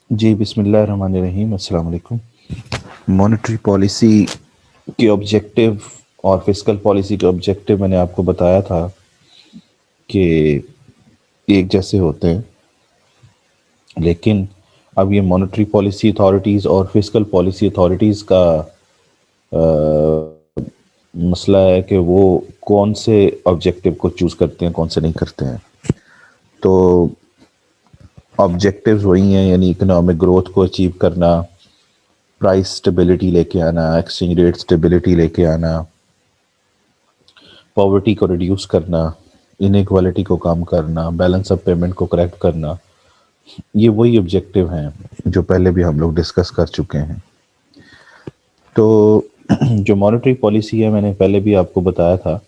जी, बिस्मिल्लाहिर्रहमानिर्रहीम, अस्सलाम वालेकुम। मॉनेटरी पॉलिसी के ऑब्जेक्टिव और फिस्कल पॉलिसी के ऑब्जेक्टिव मैंने आपको बताया था कि एक जैसे होते हैं, लेकिन अब ये मॉनेटरी पॉलिसी अथॉरिटीज़ और फिस्कल पॉलिसी अथॉरिटीज़ का मसला है कि वो कौन से ऑब्जेक्टिव को चूज़ करते हैं, कौन से नहीं करते हैं। तो ऑब्जेक्टिव्स वही हैं, यानी इकोनॉमिक ग्रोथ को अचीव करना, प्राइस स्टेबिलिटी लेके आना, एक्सचेंज रेट स्टेबिलिटी लेके आना, पॉवर्टी को रिड्यूस करना, इनइक्वालिटी को कम करना, बैलेंस ऑफ पेमेंट को करेक्ट करना। ये वही ऑब्जेक्टिव हैं जो पहले भी हम लोग डिस्कस कर चुके हैं। तो जो मॉनेटरी पॉलिसी है, मैंने पहले भी आपको बताया था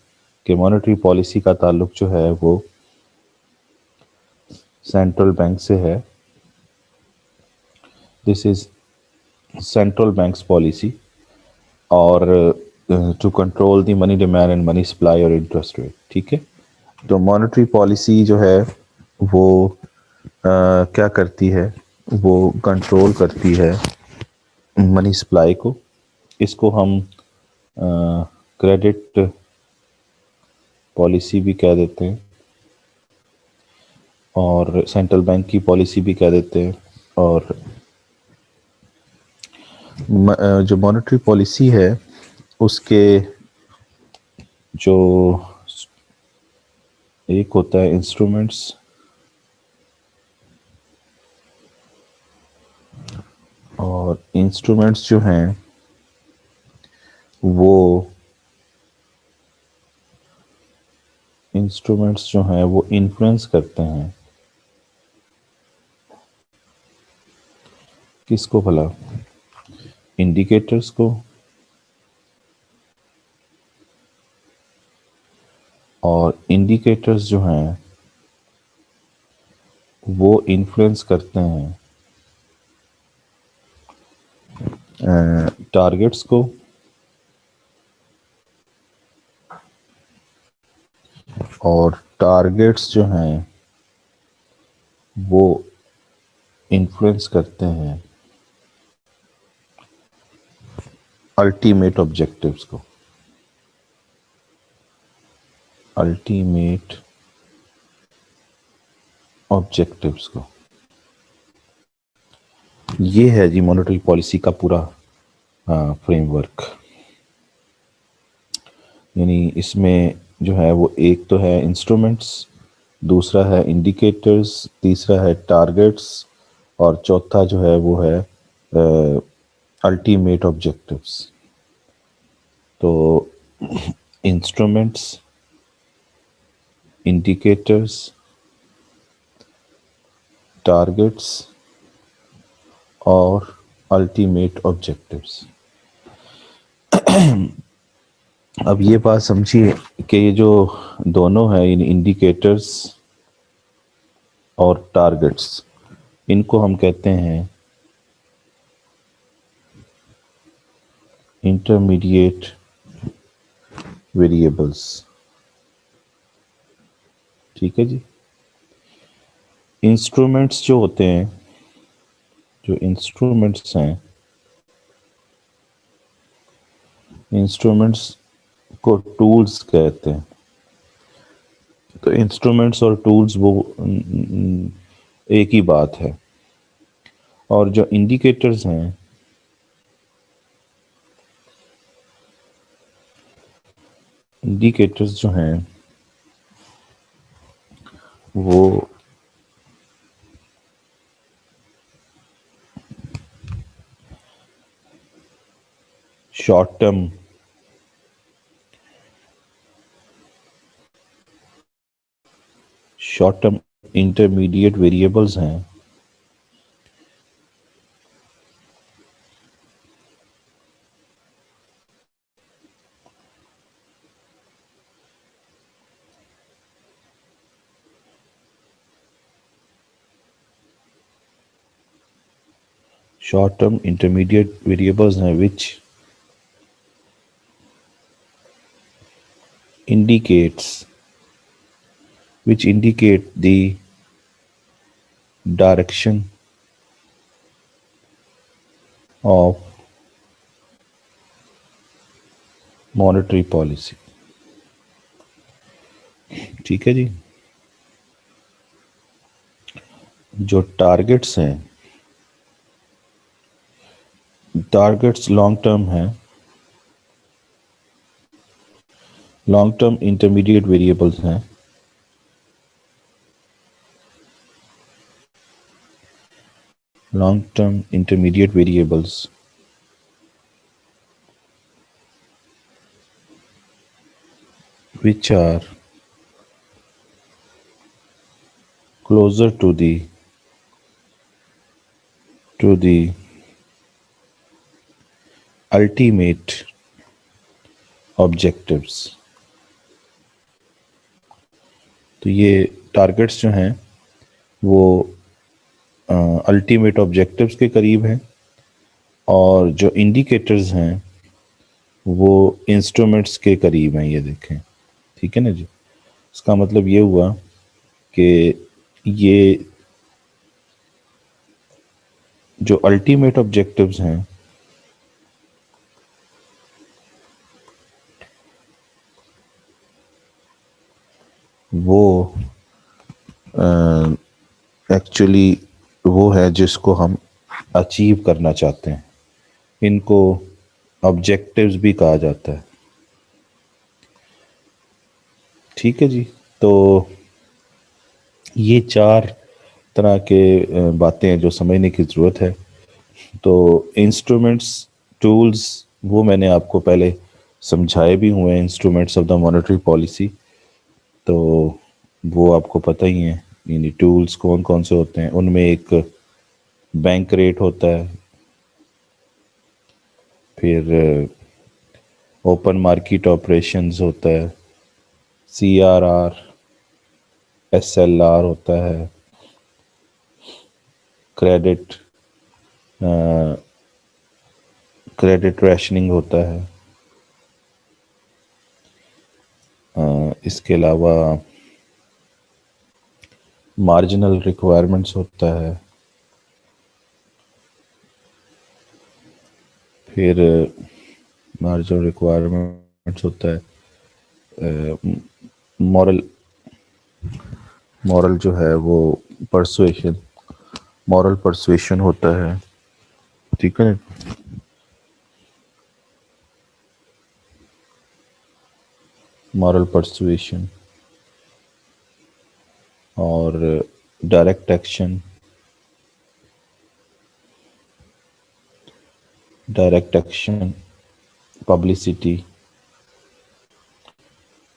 कि मॉनेटरी पॉलिसी का ताल्लुक जो है वो सेंट्रल बैंक से है। This is central bank's policy और to control the money demand and money supply और इंटरेस्ट रेट। ठीक है। तो मॉनेटरी पॉलिसी जो है वो क्या करती है, वो कंट्रोल करती है मनी सप्लाई को। इसको हम क्रेडिट पॉलिसी भी कह देते हैं और सेंट्रल बैंक की पॉलिसी भी कह देते हैं। और जो मॉनेटरी पॉलिसी है उसके जो एक होता है इंस्ट्रूमेंट्स, और इंस्ट्रूमेंट्स जो हैं वो इन्फ्लुएंस करते हैं किसको भला, इंडिकेटर्स को। और इंडिकेटर्स जो हैं वो इन्फ्लुएंस करते हैं टारगेट्स को। और टारगेट्स जो हैं वो इन्फ्लुएंस करते हैं अल्टीमेट ऑब्जेक्टिव्स को। अल्टीमेट ऑब्जेक्टिव्स को, ये है जी मॉनेटरी पॉलिसी का पूरा फ्रेमवर्क। यानी इसमें जो है वो एक तो है इंस्ट्रूमेंट्स, दूसरा है इंडिकेटर्स, तीसरा है टारगेट्स, और चौथा जो है वो है अल्टीमेट ऑब्जेक्टिव्स। तो इंस्ट्रूमेंट्स, इंडिकेटर्स, टारगेट्स और अल्टीमेट ऑब्जेक्टिव्स। अब ये बात समझिए कि ये जो दोनों हैं, इन इंडिकेटर्स और टारगेट्स, इनको हम कहते हैं इंटरमीडिएट वेरिएबल्स। ठीक है जी। इंस्ट्रूमेंट्स जो होते हैं, जो इंस्ट्रूमेंट्स हैं, इंस्ट्रूमेंट्स को टूल्स कहते हैं। तो इंस्ट्रूमेंट्स और टूल्स वो एक ही बात है। और जो इंडिकेटर्स हैं, इंडिकेटर्स जो हैं वो शॉर्ट टर्म इंटरमीडिएट वेरिएबल्स हैं। शॉर्ट टर्म इंटरमीडिएट वेरिएबल्स हैं which indicates which indicate the direction of monetary policy. ठीक है जी। जो टारगेट्स हैं, टारगेट्स लॉन्ग टर्म हैं, लॉन्ग टर्म इंटरमीडिएट वेरिएबल्स हैं, long term intermediate variables which are closer to the ultimate objectives। तो ये targets जो हैं वो अल्टीमेट ऑब्जेक्टिव्स के करीब हैं, और जो इंडिकेटर्स हैं वो इंस्ट्रूमेंट्स के करीब हैं। ये देखें, ठीक है ना जी। इसका मतलब ये हुआ कि ये जो अल्टीमेट ऑब्जेक्टिव्स हैं वो एक्चुअली वो है जिसको हम अचीव करना चाहते हैं। इनको ऑब्जेक्टिव्स भी कहा जाता है। ठीक है जी। तो ये चार तरह के बातें हैं जो समझने की ज़रूरत है। तो इंस्ट्रूमेंट्स, टूल्स, वो मैंने आपको पहले समझाए भी हुए हैं, instruments of the monetary policy. तो वो आपको पता ही है, यानी टूल्स कौन कौन से होते हैं। उनमें एक बैंक रेट होता है, फिर ओपन मार्केट ऑपरेशंस होता है, CRR, SLR होता है, क्रेडिट क्रेडिट रैशनिंग होता है, इसके अलावा मार्जिनल रिक्वायरमेंट्स होता है, फिर मार्जिनल रिक्वायरमेंट्स होता है, मॉरल मॉरल जो है वो परसुएशन, मॉरल परसुएशन होता है। ठीक है, मॉरल परसुएशन और डायरेक्ट एक्शन, पब्लिसिटी,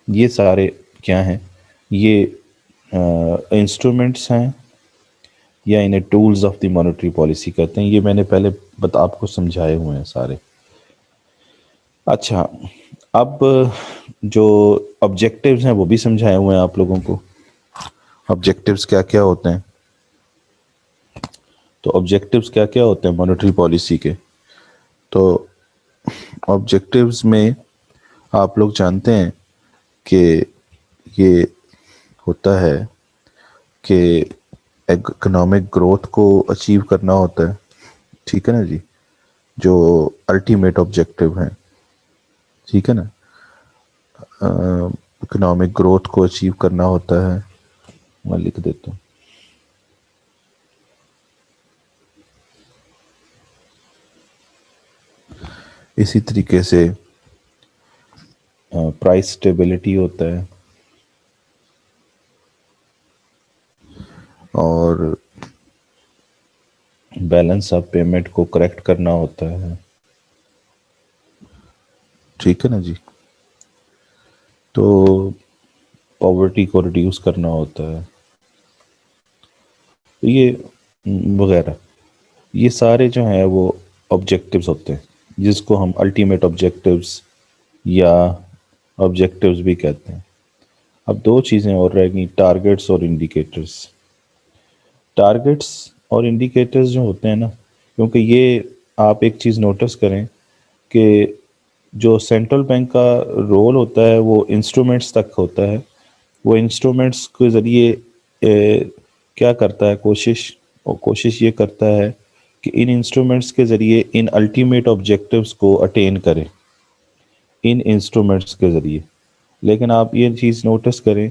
ये सारे क्या हैं? ये इंस्ट्रूमेंट्स हैं, या इन्हें tools of the monetary policy कहते हैं। ये मैंने पहले आपको समझाए हुए हैं सारे। अच्छा, अब जो ऑब्जेक्टिव्स हैं वो भी समझाए हुए हैं आप लोगों को। ऑब्जेक्टिव्स क्या क्या होते हैं? तो ऑब्जेक्टिव्स क्या क्या होते हैं मॉनेटरी पॉलिसी के? तो ऑब्जेक्टिव्स में आप लोग जानते हैं कि ये होता है कि इकोनॉमिक ग्रोथ को अचीव करना होता है। ठीक है ना जी, जो अल्टीमेट ऑब्जेक्टिव है। ठीक है ना, इकोनॉमिक ग्रोथ को अचीव करना होता है। मैं लिख देता हूँ। इसी तरीके से प्राइस स्टेबिलिटी होता है, और बैलेंस ऑफ पेमेंट को करेक्ट करना होता है। ठीक है ना जी। तो पॉवर्टी को रिड्यूस करना होता है। तो ये वगैरह, ये सारे जो हैं वो ऑब्जेक्टिव्स होते हैं, जिसको हम अल्टीमेट ऑब्जेक्टिव्स या ऑब्जेक्टिव्स भी कहते हैं। अब दो चीज़ें और रह गई, टारगेट्स और इंडिकेटर्स। टारगेट्स और इंडिकेटर्स जो होते हैं ना, क्योंकि ये आप एक चीज़ नोटिस करें कि जो सेंट्रल बैंक का रोल होता है वो इंस्ट्रूमेंट्स तक होता है। वो इंस्ट्रूमेंट्स के ज़रिए क्या करता है, कोशिश ये करता है कि इन इंस्ट्रूमेंट्स के ज़रिए इन अल्टीमेट ऑब्जेक्टिव्स को अटेन करें, इन इंस्ट्रूमेंट्स के ज़रिए। लेकिन आप ये चीज़ नोटिस करें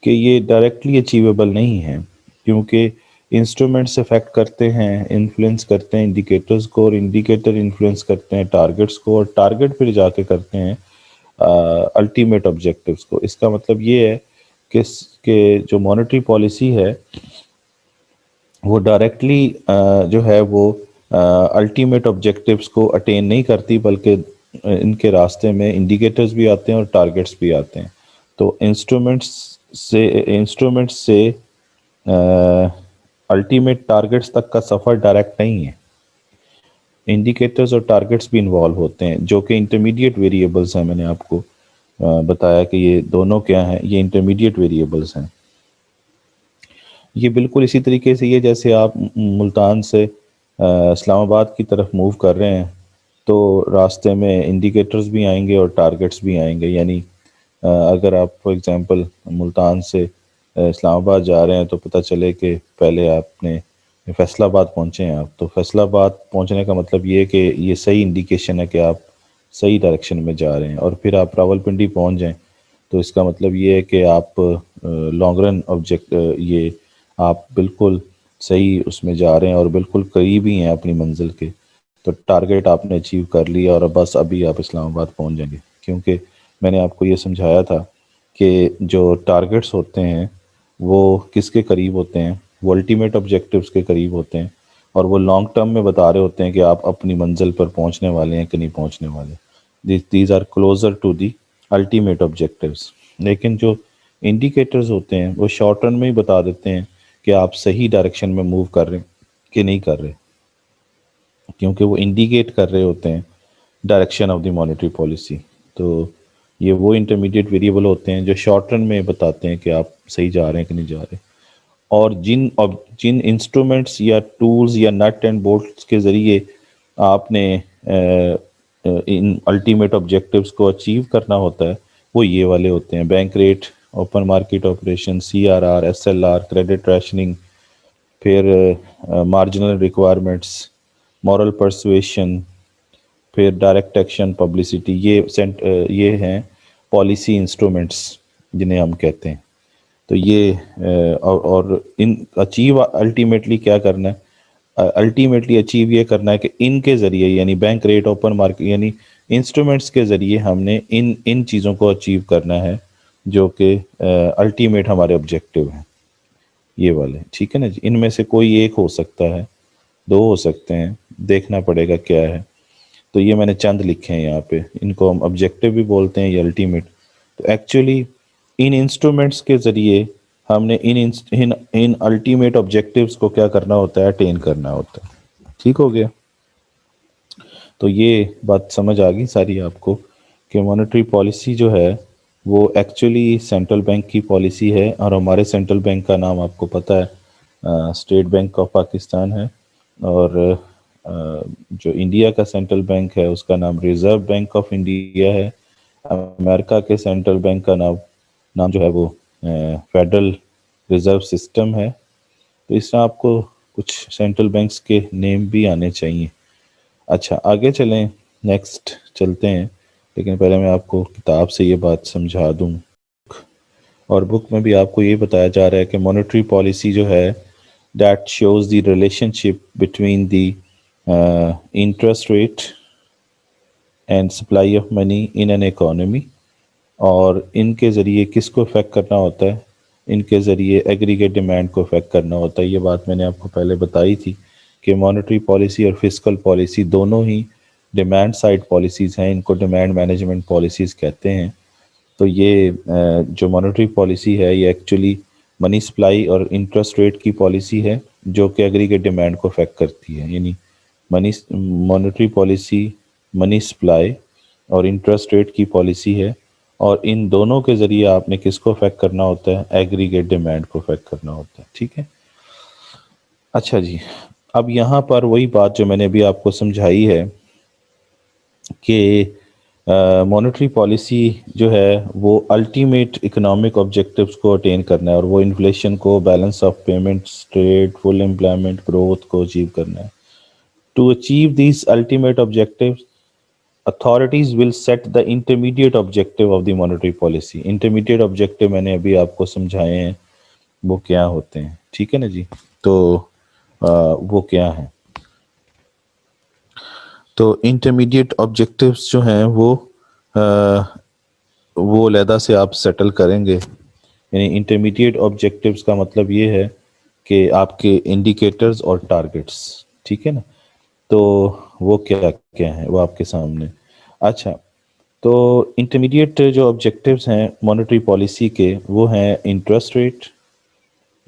कि ये डायरेक्टली अचीवेबल नहीं है, क्योंकि इंस्ट्रूमेंट्स अफेक्ट करते हैं, इन्फ्लुएंस करते हैं इंडिकेटर्स को, और इंडिकेटर इन्फ्लुएंस करते हैं टारगेट्स को, और टारगेट फिर जाके करते हैं अल्टीमेट ऑब्जेक्टिव्स को। इसका मतलब ये है कि जो मॉनेटरी पॉलिसी है वो डायरेक्टली जो है वो अल्टीमेट ऑब्जेक्टिव्स को अटेन नहीं करती, बल्कि इनके रास्ते में इंडिकेटर्स भी आते हैं और टारगेट्स भी आते हैं। तो इंस्ट्रूमेंट्स से अल्टीमेट टारगेट्स तक का सफ़र डायरेक्ट नहीं है, इंडिकेटर्स और टारगेट्स भी इन्वॉल्व होते हैं, जो कि इंटरमीडिएट वेरिएबल्स हैं। मैंने आपको बताया कि ये दोनों क्या हैं, ये इंटरमीडिएट वेरिएबल्स हैं। ये बिल्कुल इसी तरीके से ये जैसे आप मुल्तान से इस्लामाबाद की तरफ मूव कर रहे हैं, तो रास्ते में इंडिकेटर्स भी आएंगे और टारगेट्स भी आएंगे। यानी अगर आप फॉर एग्जांपल मुल्तान से इस्लामाबाद जा रहे हैं, तो पता चले कि पहले आपने फैसलाबाद पहुंचे हैं आप, तो फैसलाबाद पहुंचने का मतलब ये है कि ये सही इंडिकेशन है कि आप सही डायरेक्शन में जा रहे हैं। और फिर आप रावलपिंडी पहुंच जाएं, तो इसका मतलब ये है कि आप लॉन्ग रन ऑब्जेक्ट ये आप बिल्कुल सही उसमें जा रहे हैं और बिल्कुल करीब ही हैं अपनी मंजिल के। तो टारगेट आपने अचीव कर लिया और बस अभी आप इस्लामाबाद पहुंच जाएंगे, क्योंकि मैंने आपको ये समझाया था कि जो टारगेट्स होते हैं वो किसके करीब होते हैं, वो अल्टीमेट ऑब्जेक्टिव्स के करीब होते हैं, और वो लॉन्ग टर्म में बता रहे होते हैं कि आप अपनी मंजिल पर पहुंचने वाले हैं कि नहीं पहुंचने वाले। These are closer to the ultimate objectives. लेकिन जो इंडिकेटर्स होते हैं वो शॉर्ट रन में ही बता देते हैं कि आप सही डायरेक्शन में मूव कर रहे हैं कि नहीं कर रहे, क्योंकि वो इंडिकेट कर रहे होते हैं direction of the monetary policy. तो ये वो इंटरमीडिएट वेरिएबल होते हैं जो शॉर्ट रन में बताते हैं कि आप सही जा रहे हैं कि नहीं जा रहे। और जिन इंस्ट्रूमेंट्स या टूल्स या नट एंड बोल्ट्स के ज़रिए आपने इन अल्टीमेट ऑब्जेक्टिव्स को अचीव करना होता है, वो ये वाले होते हैं: bank rate, open market operation, CRR, SLR, credit rationing, फिर मार्जिनल रिक्वायरमेंट्स, मॉरल परसुएशन, फिर डायरेक्ट एक्शन, पब्लिसिटी। ये हैं पॉलिसी इंस्ट्रूमेंट्स जिन्हें हम कहते हैं। तो ये और इन अचीव अल्टीमेटली क्या करना है, अल्टीमेटली अचीव ये करना है कि इनके ज़रिए, यानी बैंक रेट, ओपन मार्केट, यानी इंस्ट्रूमेंट्स के ज़रिए हमने इन इन चीज़ों को अचीव करना है जो कि अल्टीमेट हमारे ऑब्जेक्टिव हैं, ये वाले। ठीक है ना जी। इनमें से कोई एक हो सकता है, दो हो सकते हैं, देखना पड़ेगा क्या है। तो ये मैंने चंद लिखे हैं यहाँ पे, इनको हम ऑब्जेक्टिव भी बोलते हैं या अल्टीमेट। तो एक्चुअली इन इंस्ट्रूमेंट्स के ज़रिए हमने इन अल्टीमेट ऑब्जेक्टिव्स को क्या करना होता है, अटेन करना होता है। ठीक हो गया। तो ये बात समझ आ गई सारी आपको कि मॉनेटरी पॉलिसी जो है वो एक्चुअली सेंट्रल बैंक की पॉलिसी है, और हमारे सेंट्रल बैंक का नाम आपको पता है स्टेट बैंक ऑफ पाकिस्तान है, और जो इंडिया का सेंट्रल बैंक है उसका नाम रिजर्व बैंक ऑफ इंडिया है। अमेरिका के सेंट्रल बैंक का नाम जो है वो फेडरल रिजर्व सिस्टम है। तो इस तरह आपको कुछ सेंट्रल बैंक्स के नेम भी आने चाहिए। अच्छा, आगे चलें, नेक्स्ट चलते हैं, लेकिन पहले मैं आपको किताब से ये बात समझा दूं। और बुक में भी आपको ये बताया जा रहा है कि मॉनेटरी पॉलिसी जो है that shows the relationship between the interest rate and supply of money in an economy. और इनके ज़रिए किसको इफेक्ट करना होता है, इनके ज़रिए एग्रीगेट डिमांड को इफेक्ट करना होता है। ये बात मैंने आपको पहले बताई थी कि मॉनेटरी पॉलिसी और फिस्कल पॉलिसी दोनों ही डिमांड साइड पॉलिसीज़ हैं, इनको डिमांड मैनेजमेंट पॉलिसीज़ कहते हैं। तो ये जो मॉनेटरी पॉलिसी है ये एक्चुअली मनी सप्लाई और इंटरेस्ट रेट की पॉलिसी है जो कि एग्रीगेट डिमांड को इफेक्ट करती है। यानी मॉनेटरी पॉलिसी मनी सप्लाई और इंटरेस्ट रेट की पॉलिसी है, और इन दोनों के ज़रिए आपने किसको इफेक्ट करना होता है, एग्रीगेट डिमांड को इफेक्ट करना होता है। ठीक है। अच्छा जी, अब यहाँ पर वही बात जो मैंने अभी आपको समझाई है कि मॉनेटरी पॉलिसी जो है वो अल्टीमेट इकोनॉमिक ऑब्जेक्टिव्स को अटेन करना है, और वो इन्फ्लेशन को, balance of payments, trade, full employment, growth को अचीव करना है। To achieve these ultimate objectives, authorities will set the intermediate objective of the monetary policy. Intermediate objective मैंने अभी आपको समझाए हैं वो क्या होते हैं, ठीक है ना जी। तो वो क्या है, तो इंटरमीडिएट ऑब्जेक्टिव्स जो हैं वो अलहदा से आप सेटल करेंगे। यानी इंटरमीडिएट ऑब्जेक्टिव्स का मतलब ये है कि आपके इंडिकेटर्स और टारगेट्स, ठीक है ना। तो वो क्या क्या है वो आपके सामने। अच्छा, तो इंटरमीडिएट जो ऑब्जेक्टिव्स हैं मॉनेटरी पॉलिसी के वो हैं interest rate,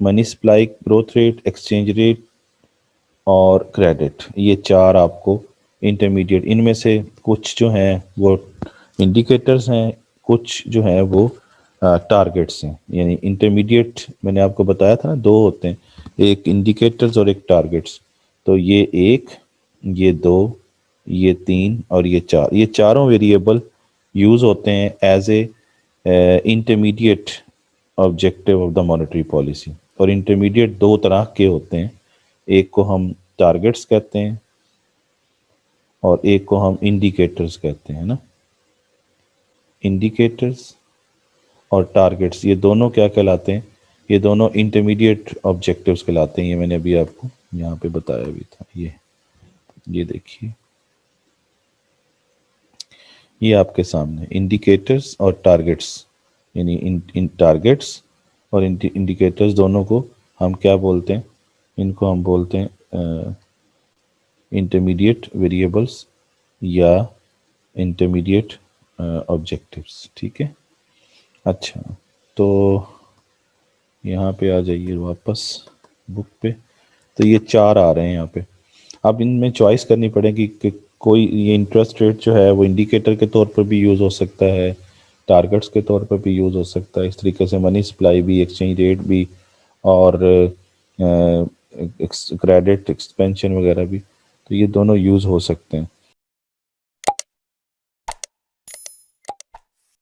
money supply growth rate, exchange rate और क्रेडिट। ये चार आपको इंटरमीडिएट, इनमें से कुछ जो हैं वो इंडिकेटर्स हैं, कुछ जो हैं वो टारगेट्स हैं। यानी इंटरमीडिएट मैंने आपको बताया था ना, दो होते हैं, एक इंडिकेटर्स और एक टारगेट्स। तो ये एक, ये दो, ये तीन और ये चार, ये चारों वेरिएबल यूज़ होते हैं as a intermediate objective of the monetary policy. और इंटरमीडिएट दो तरह के होते हैं, एक को हम टारगेट्स कहते हैं और एक को हम इंडिकेटर्स कहते हैं ना। इंडिकेटर्स और टारगेट्स ये दोनों क्या कहलाते हैं, ये दोनों इंटरमीडिएट ऑब्जेक्टिव्स कहलाते हैं। ये मैंने अभी आपको यहाँ पे बताया भी था। ये देखिए, ये आपके सामने इंडिकेटर्स और टारगेट्स, यानी इन टारगेट्स और इंडिकेटर्स दोनों को हम क्या बोलते हैं, इनको हम बोलते हैं इंटरमीडिएट वेरिएबल्स या इंटरमीडिएट ऑब्जेक्टिव्स, ठीक है। अच्छा, तो यहाँ पे आ जाइए वापस बुक पे। तो ये चार आ रहे हैं यहाँ पे। अब इनमें चॉइस करनी पड़ेगी कि कोई, ये इंटरेस्ट रेट जो है वो इंडिकेटर के तौर पर भी यूज़ हो सकता है, टारगेट्स के तौर पर भी यूज़ हो सकता है, इस तरीके से मनी सप्लाई भी, एक्सचेंज रेट भी और क्रेडिट एक्सपेंशन वगैरह भी। तो ये दोनों यूज़ हो सकते हैं।